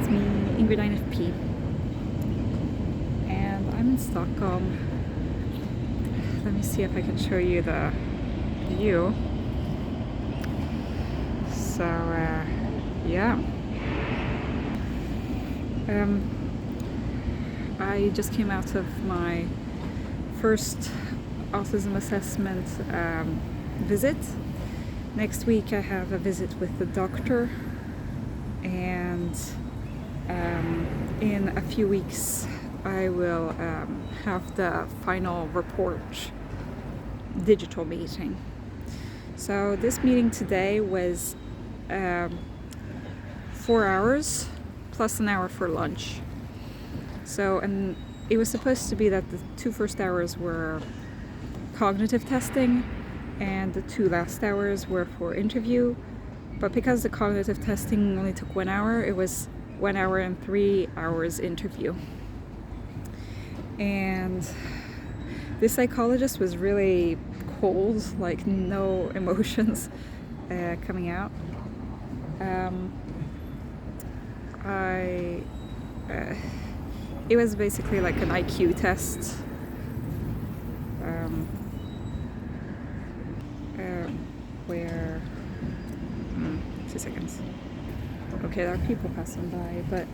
it's me, Ingrid INFP, and I'm in Stockholm. Let me see if I can show you the view. So, yeah. I just came out of my first autism assessment visit. Next week I have a visit with the doctor, and in a few weeks I will have the final report digital meeting. So this meeting today was 4 hours plus an hour for lunch. So, and it was supposed to be that the 2 first hours were cognitive testing and the 2 last hours were for interview. But because the cognitive testing only took 1 hour, it was 1 hour and 3 hours interview. And this psychologist was really cold, like no emotions coming out. It was basically like an IQ test. Where 2 seconds. Okay, there are people passing by, but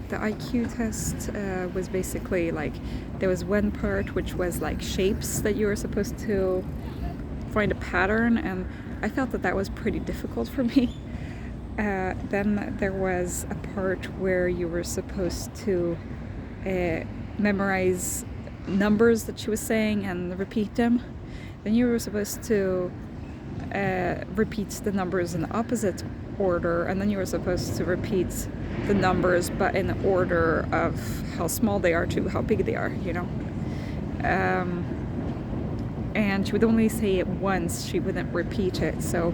the IQ test was basically like, there was one part which was like shapes that you were supposed to find a pattern, and I felt that that was pretty difficult for me. Then there was a part where you were supposed to memorize numbers that she was saying and repeat them. Then you were supposed to repeat the numbers in the opposite order, and then you were supposed to repeat the numbers but in order of how small they are to how big they are, you know. And she would only say it once, she wouldn't repeat it. So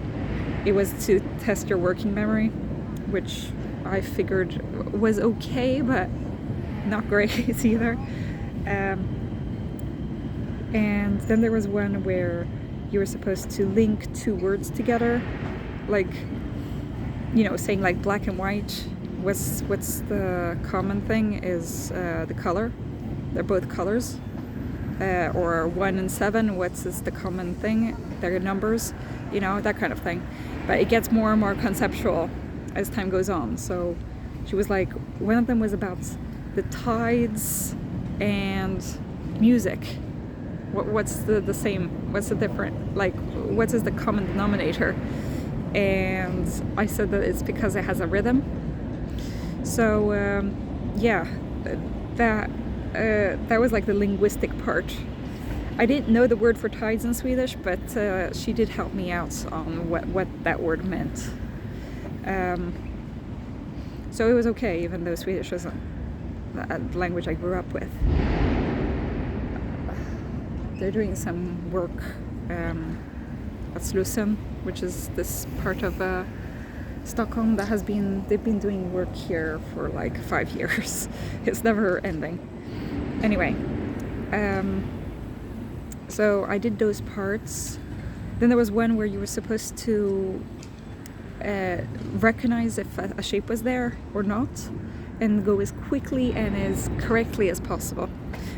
it was to test your working memory, which I figured was okay, but not great either. And then there was one where you were supposed to link 2 words together, like, you know, saying like black and white. What's the common thing is the color. They're both colors. Or 1 and 7, what's is the common thing? They're numbers, you know, that kind of thing. But it gets more and more conceptual as time goes on. So she was like, one of them was about the tides and music. What's the same? What's the different? Like, what is the common denominator? And I said that it's because it has a rhythm. So yeah, that was like the linguistic part. I didn't know the word for tides in Swedish, but she did help me out on what that word meant. So it was okay, even though Swedish wasn't a language I grew up with. They're doing some work at Slussen, which is this part of Stockholm that they've been doing work here for like 5 years. It's never ending. Anyway, so I did those parts. Then there was one where you were supposed to recognize if a shape was there or not, and go as quickly and as correctly as possible.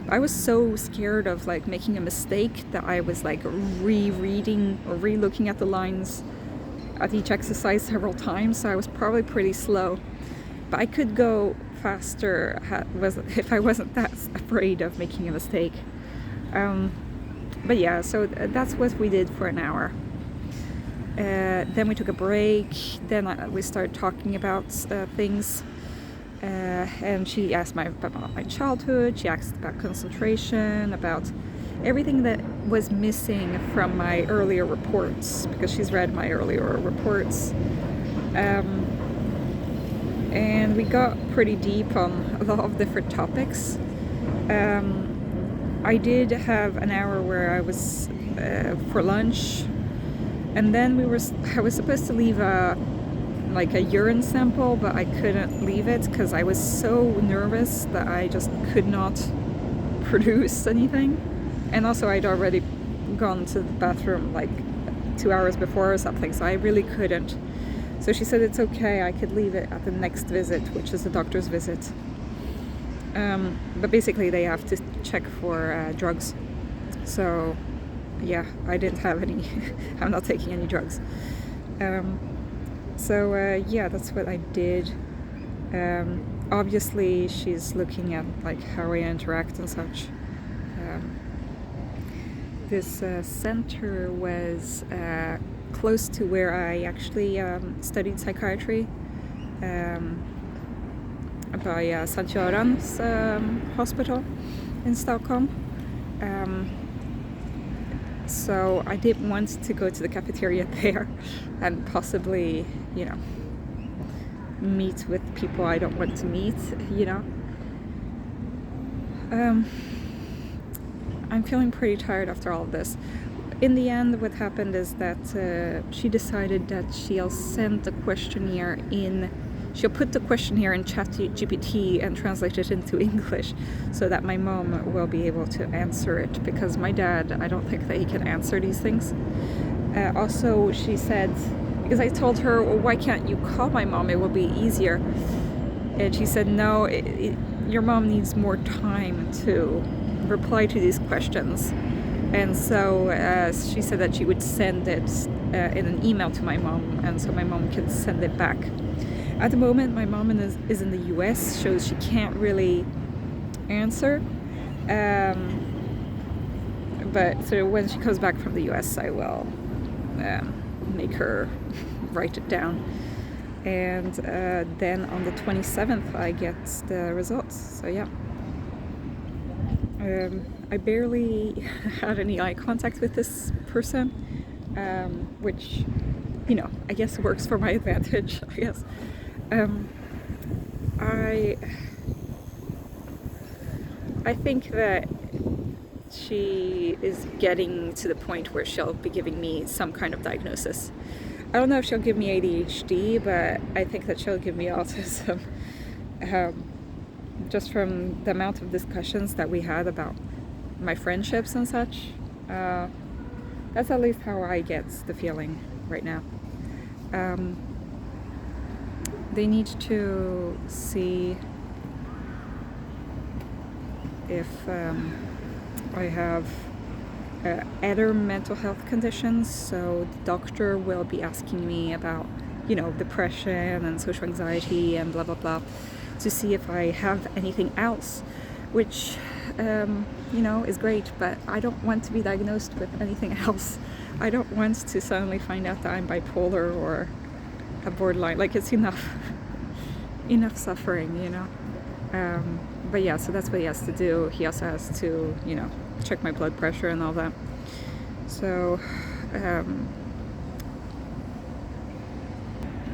I was so scared of like making a mistake that I was like rereading or re-looking at the lines at each exercise several times, so I was probably pretty slow. But I could go faster if I wasn't that afraid of making a mistake. But yeah, so that's what we did for an hour. Then we took a break. Then we started talking about things. And she asked about my childhood. She asked about concentration, about everything that was missing from my earlier reports, because she's read my earlier reports. And we got pretty deep on a lot of different topics. I did have an hour where I was for lunch, and then I was supposed to leave a urine sample, but I couldn't leave it because I was so nervous that I just could not produce anything. And also I'd already gone to the bathroom like 2 hours before or something, so I really couldn't. So she said it's okay, I could leave it at the next visit, which is the doctor's visit. But basically they have to check for drugs. So yeah, I didn't have any. I'm not taking any drugs. Yeah, that's what I did. Obviously she's looking at like how I interact and such. This center was close to where I actually studied psychiatry, by Sankt Göran's hospital in Stockholm. So I didn't want to go to the cafeteria there and possibly, you know, meet with people I don't want to meet, you know. I'm feeling pretty tired after all of this. In the end, what happened is that she decided that she'll send the questionnaire in. She'll put the questionnaire in ChatGPT and translate it into English so that my mom will be able to answer it, because my dad, I don't think that he can answer these things. Also, she said, because I told her, well, why can't you call my mom? It will be easier. And she said, no, your mom needs more time to reply to these questions. And so she said that she would send it in an email to my mom, and so my mom can send it back. At the moment, my mom is in the US, so she can't really answer. But so when she comes back from the US, I will make her write it down. And then on the 27th, I get the results. So yeah. I barely had any eye contact with this person, which, you know, I guess works for my advantage, I guess. I think that she is getting to the point where she'll be giving me some kind of diagnosis. I don't know if she'll give me ADHD, but I think that she'll give me autism. Just from the amount of discussions that we had about my friendships and such, that's at least how I get the feeling right now. They need to see if I have other mental health conditions. So the doctor will be asking me about, you know, depression and social anxiety and blah blah blah, to see if I have anything else, which you know, is great, but I don't want to be diagnosed with anything else. I don't want to suddenly find out that I'm bipolar or a borderline. Like, it's enough suffering, you know. But yeah, so that's what he has to do. He also has to, you know, check my blood pressure and all that. So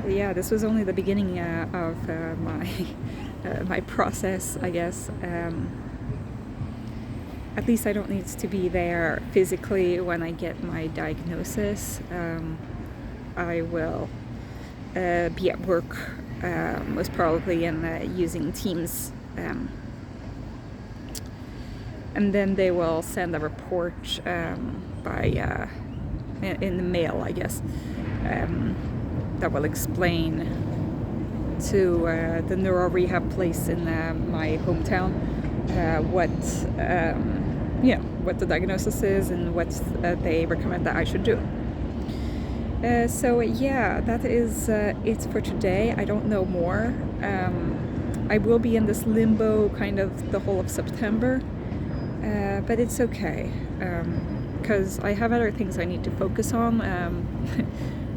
yeah, this was only the beginning of my process, I guess. At least I don't need to be there physically when I get my diagnosis. I will be at work, most probably, and using Teams. And then they will send a report by in the mail, I guess, that will explain to the neuro rehab place in my hometown what the diagnosis is and what they recommend that I should do. So yeah, that is it for today. I don't know more. I will be in this limbo kind of the whole of September, but it's okay, because I have other things I need to focus on,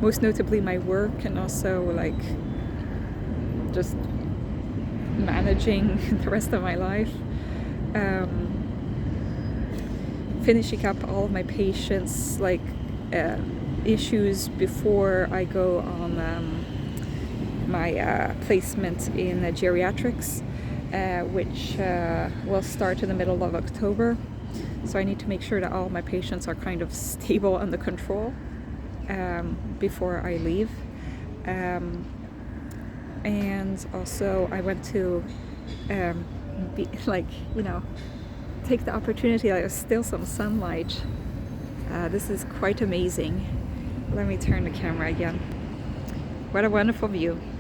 most notably my work, and also like just managing the rest of my life. Finishing up all of my patients' like issues before I go on my placement in geriatrics, which will start in the middle of October. So I need to make sure that all my patients are kind of stable under control before I leave. And also I want to be like, you know, take the opportunity. There's still some sunlight. This is quite amazing. Let me turn the camera again. What a wonderful view.